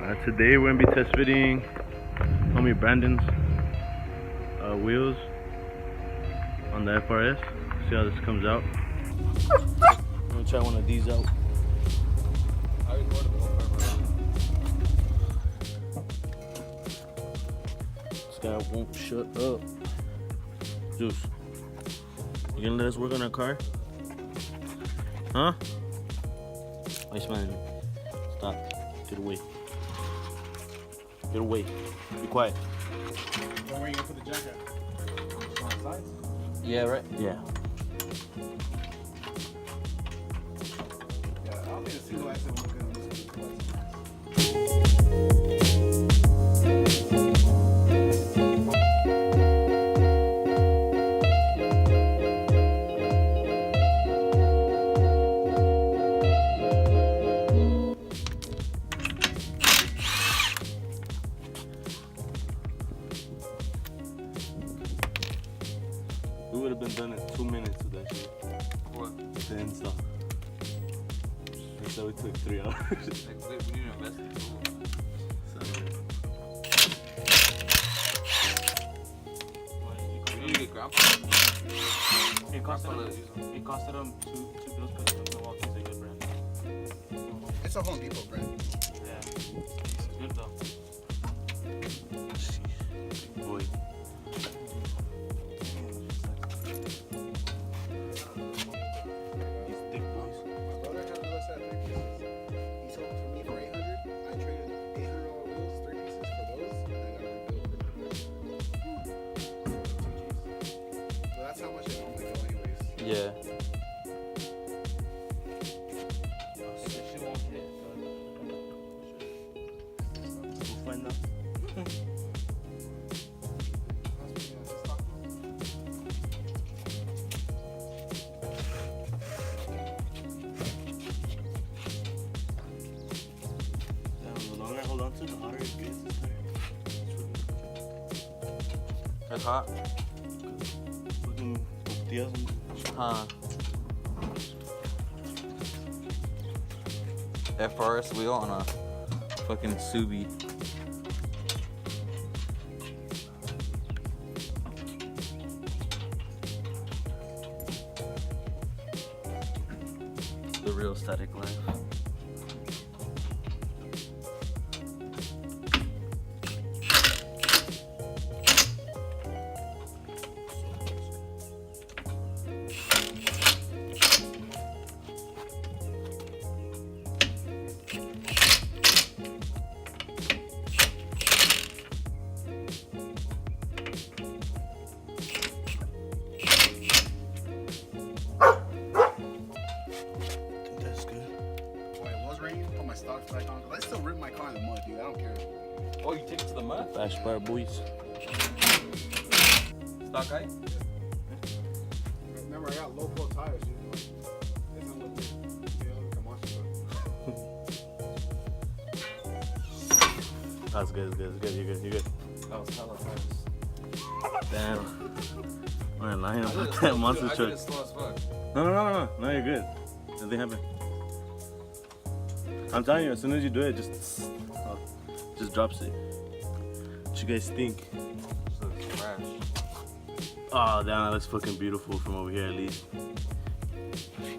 Today we're gonna be test fitting homie Brandon's wheels on the FRS. See how this comes out. I'm gonna try one of these out. I recorded the whole car. This guy won't shut up. Juice, you gonna let us work on our car? Huh? Why you smiling at me? Stop. Get away. Get away. Be quiet. Then where you gonna put the jack at? On the sides? Yeah, right? Yeah. Yeah, I don't think the single axle will look good on this one. We would have been done in 2 minutes with that shit. What? The install. So we took 3 hours. We need to invest in tool. We need to get grandpa. It costed them two bills because Milwaukee's a good brand. It's a Home Depot brand. Yeah, it's good though. Boy. These thick boys. My brother had the list at 3 pieces. He sold it for me for $800. I traded $800 wheels, 3 pieces for those, and I got a bill for it. So that's how much it normally go anyways. Yeah. She won't hit. We'll find out. The longer I hold on to, the hotter it gets. It's hot. Fucking tortillas and Huh. FRS wheel on a fucking Subi. The real static life. that's good. When it was raining, put my stocks back on. I still rip my car in the mud, dude. I don't care. Oh, you take it to the mud? Flash bar boys. Stock ice? Remember, I got low flow tires, dude. It's not look good. You know, come on. That's good, it's good, it's good. You're good, you're good. That was hella fast. Damn. I'm lying about that monster I did truck. it slow as fuck. No, no, you're good. Nothing happened. I'm telling you, as soon as you do it, just drops it. What you guys think? So it's trash. Oh, damn, that looks fucking beautiful from over here at least.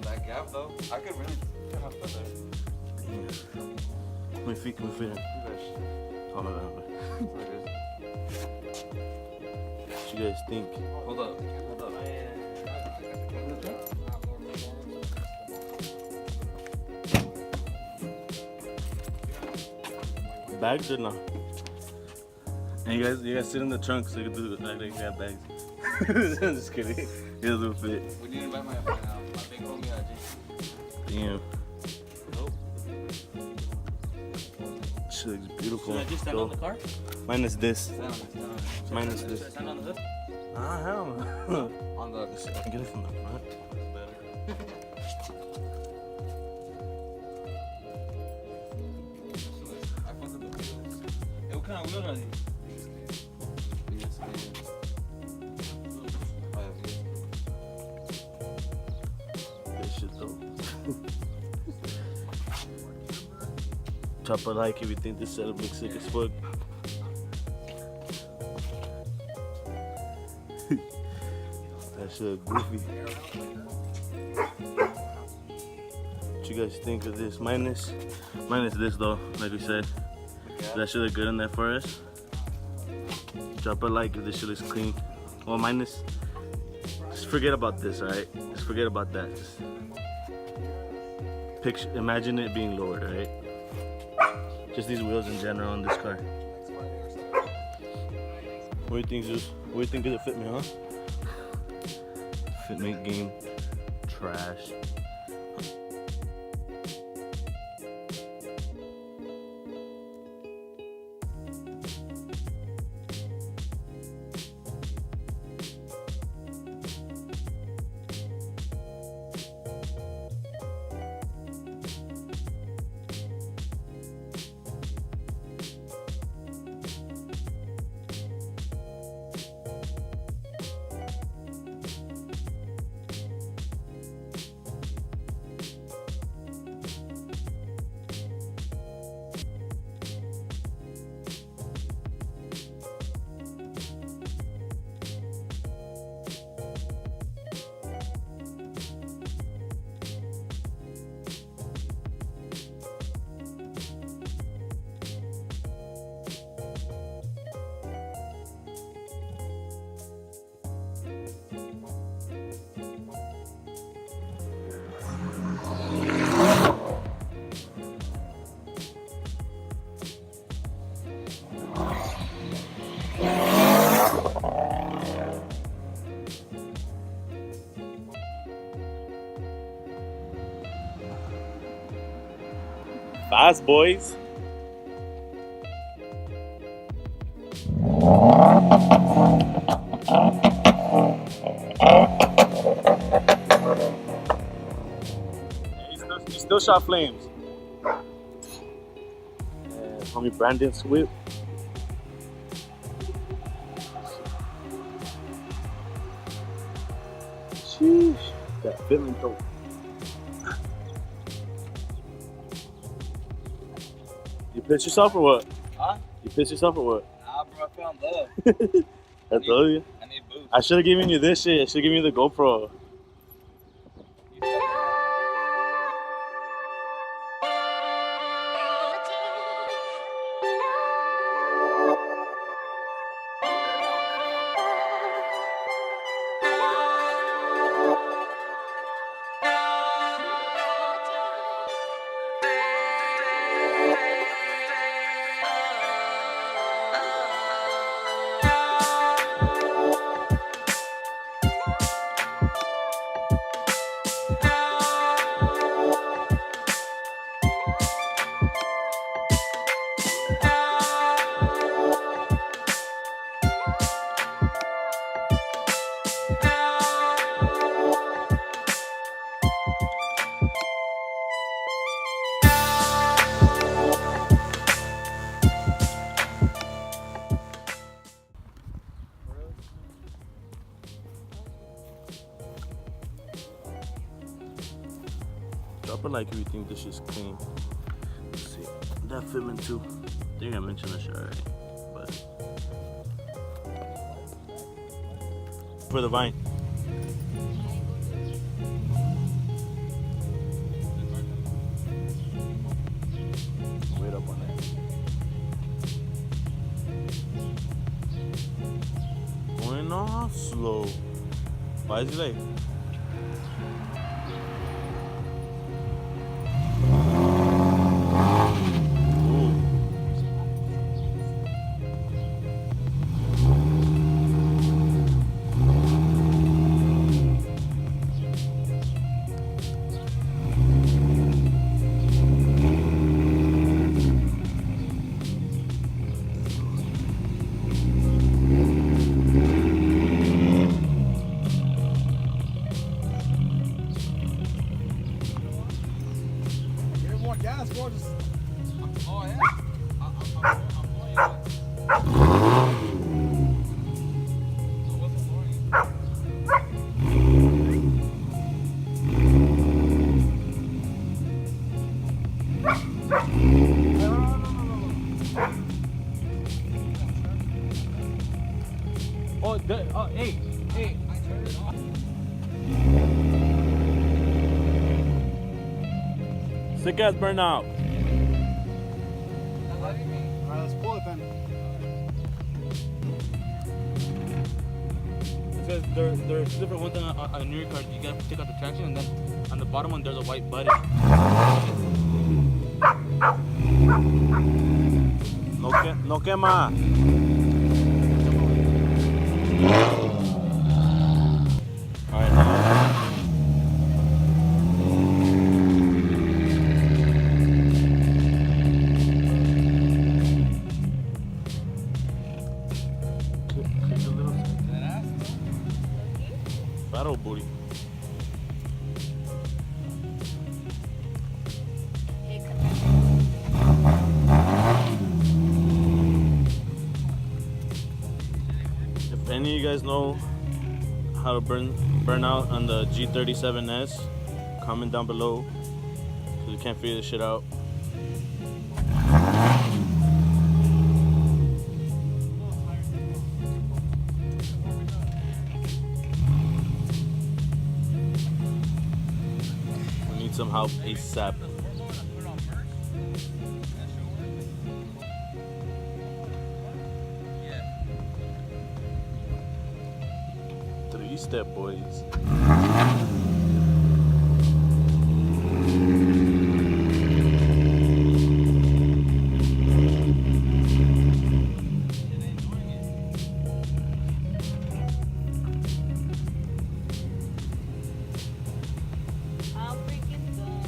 That gap though, I could really get my foot there. Damn. Come here, feet, come here, feet. Oh, no, no, no. What you guys think? Hold up. Bags or no? And you guys sit in the trunk so you can do it like you got bags. I'm just kidding. It doesn't fit. We need to buy my big homie Damn. Nope. Shit looks beautiful. Should I just stand on the car? Minus this. Stand on it. Minus this. Should I stand on the hood? Ah, hell no. On the I can get it from the front. I fucked up the wheels. Hey, what kind of wheels are these? This shit though. Drop a like if you think this setup looks sick as fuck. That shit goofy. What you guys think of this? Minus this though, like we said. That shit look good in there for us. Drop a like if this shit looks clean. Well, minus. Just forget about this, alright? Just forget about that. Just picture, imagine it being lowered, alright? Just these wheels in general on this car. What do you think, Zeus? What do you think of the fitment, huh? Fitment game, trash. Fast, boys. He still shot flames. Homie Brandon's whip. Sheesh, that fitment though. You pissed yourself or what? Huh? You pissed yourself or what? Nah, bro, I found love. I told you. I need boost. I should have given you this shit. I should have given you the GoPro. Drop a like if you think this is clean. Let's see. That fitment too. I think I mentioned that shit already. But for the vine. Wait up on that. Going off slow. Why is he late? Hey, hey. Sick ass burnout. Alright, let's pull it then. It says there's different ones on a new card. You gotta take out the traction, and then on the bottom one there's a white button. No quema. Alright, now. Battle booty. If any of you guys know how to burn out on the G37S, comment down below, because we can't figure this shit out. We need some help ASAP. Three-step boys. I'm freaking done.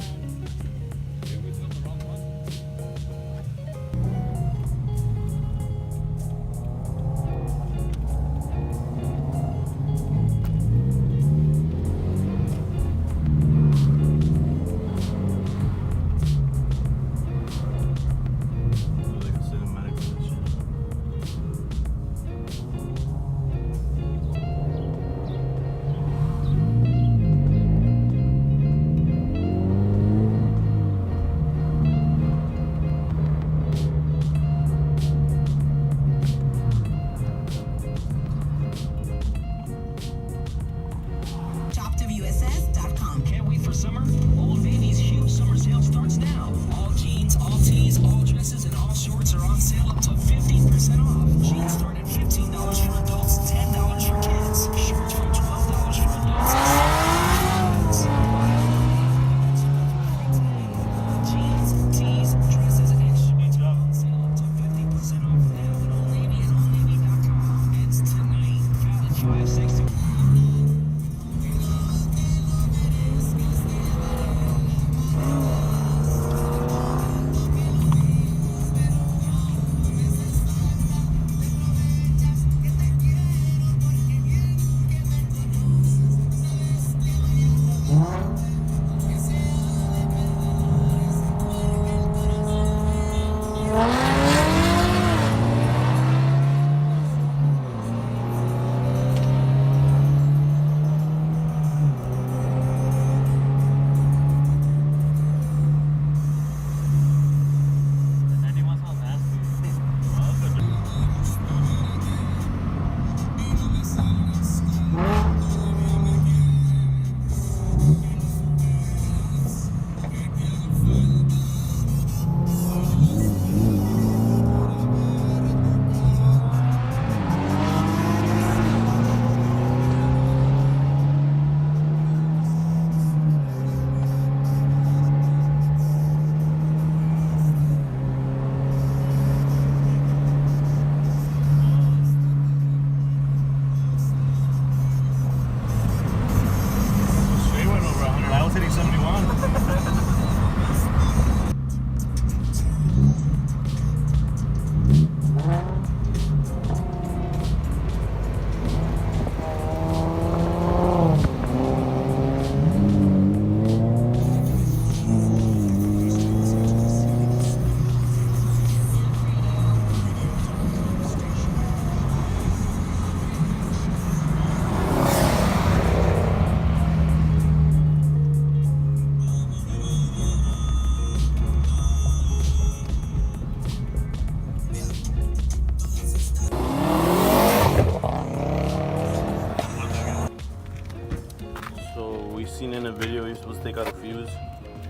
supposed to take out a fuse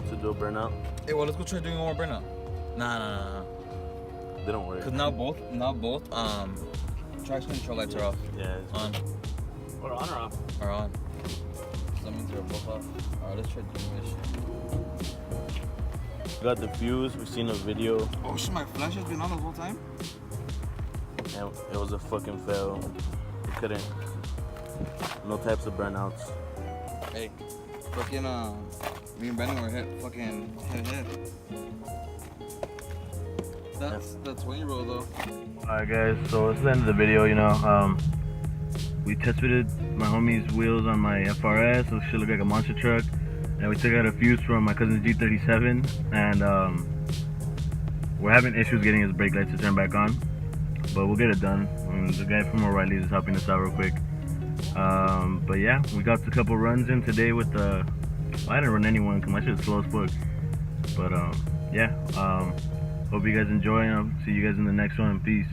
to do a burnout. Hey, well, let's go try doing one more burnout. Nah. They don't work. Cause now both traction control lights are off. Yeah. It's On Or on or off? or on. So that means they're both off. Alright, let's try doing this shit. got the fuse. We've seen a video, Oh shit, my flash has been on the whole time? and it was a fucking fail. We couldn't. No types of burnouts. Hey, fucking me and Brandon were hit head. That's 20 roll though. Alright guys, so it's the end of the video, you know. We test fitted my homie's wheels on my FRS, so it should look like a monster truck. And we took out a fuse from my cousin's G37, and we're having issues getting his brake lights to turn back on. But we'll get it done. The guy from O'Reilly's is helping us out real quick. But yeah, we got a couple runs in today with the... Well, I didn't run anyone because my shit is slow as fuck. But yeah, hope you guys enjoy. I'll see you guys in the next one. Peace.